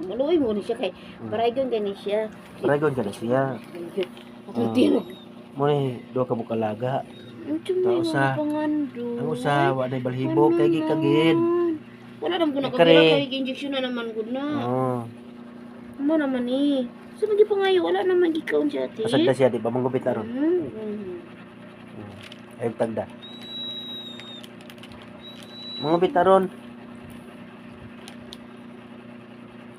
Maluoy mo ni siya kay paragon gani siya. Paragon ka na siya. Atutino. Mo ni do ka bukalaga. Tao sa- pangando. Ang usa wa day balhibo kay gikagid. Wala naman ko Kare. nakabila kay injection na naman gud na. Oh. Mo naman ni. Sa magi pangayo wala naman gikaon siya ate. Pasagda siya di ba manggupit na ron. Ay tagda. Manggupit na ron.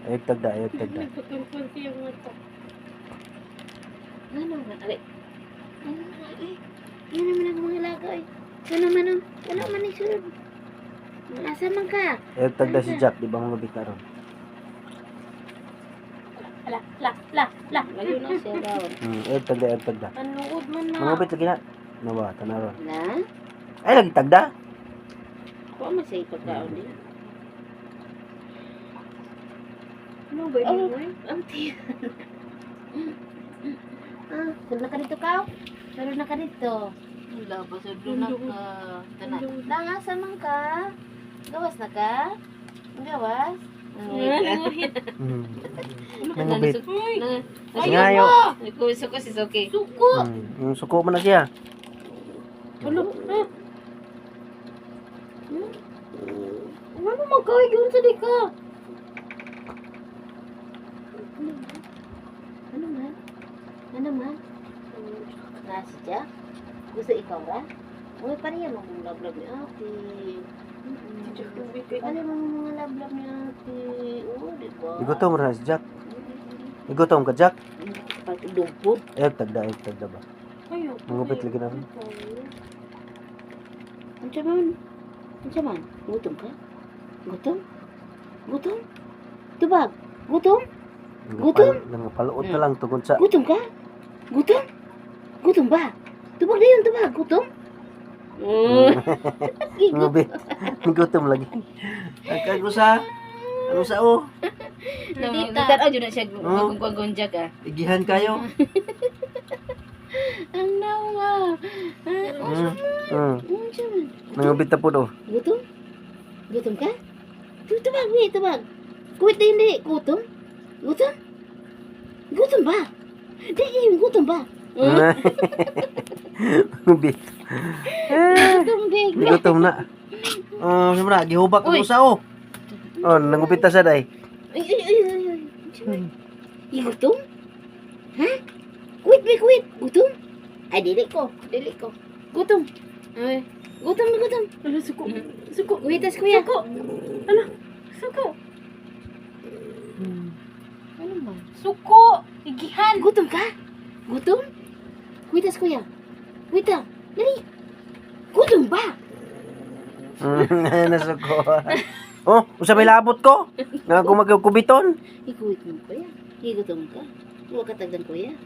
Ay tagda. Nagpapansi yung mata. Ano man, ari. Ano man, ay. Yan naman ang mga lagay. Ano man ang, wala man ang sunod. Asa man ka? Ay tagda si Jack di ba manggupit na ron. La. Ngayon na siya daw. Ay tagda. Panuod man na. Manggupit lagi na. Nawa tanaron. Na? Ay lagi tagda. Kuha man siya ipagkaon din. Ano ba yun? Ang tiyan. Sunod na ka dito ka? Sunod na ka dito. Wala ba? Sunod na ka. Langasa man ka? Gawas na ka? Gawas? Manggupit. Ay, Ngayo. Suko si Soki. Suko! Suko mo na siya. Ano? Ano magkawig yun sa di ka? Ano man? Nasi siya? Gusto ikaw ra? Uy, pareha mo mga lablab ni ate. Pareha mo mga lablab ni ate. Oo, di ba? Igutom ra si Jack. Igutom ka Jack. Pati dumpot. Ay tagda ba. Ayo. Manggupit lagi na ron. Ansa man? Gutom ka? Gutom? Tubag? Gutom? Gutom? Nangapaluot na lang tungkol sa Gutom ka? Gutom ba? Tubag na yun, tubag. Gutom? Ngubit. Gutom lagi. Kagusa. Ano sa o? Nagtaraw dyan na siya magunggunjag ah. Igihan kayo. Ang nawa. Nangubit na po do. Gutom? Gutom ka? Tubag, may tubag. Kuwit na yun, gutom? Gutom ba? Di, gutom ba? Ngubit. Gutom, di. Gutom na. Siyempre, gihubak ang Uy. usa o. Nangubit na siya day. Ay. Gutom? Ha? Kuwit. Gutom? Ay, dili ko. Gutom. Ay, gutom. Ano, suko. Kuwitas kuya. Suko. Ano man? Suko. Igihan. Gutom ka? Gutom? Kuwitas kuya. Kuwita. Dali. Gutom ba? Nasuko. Oh, usa may labot ko. Nga ako magkubiton. Ikuwit mo kuya. Gutom ka? Huwag katagdan kuya.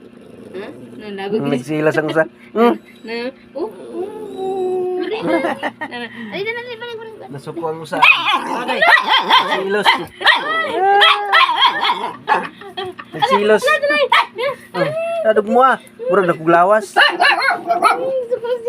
Ha? Nanagod ka. Nagsilas ang usa. Na. Ay, balik. Nasuko ang usa. Okay. Nagsilos. Nagsilos. Nadug mo ah. Murag nakuglawas.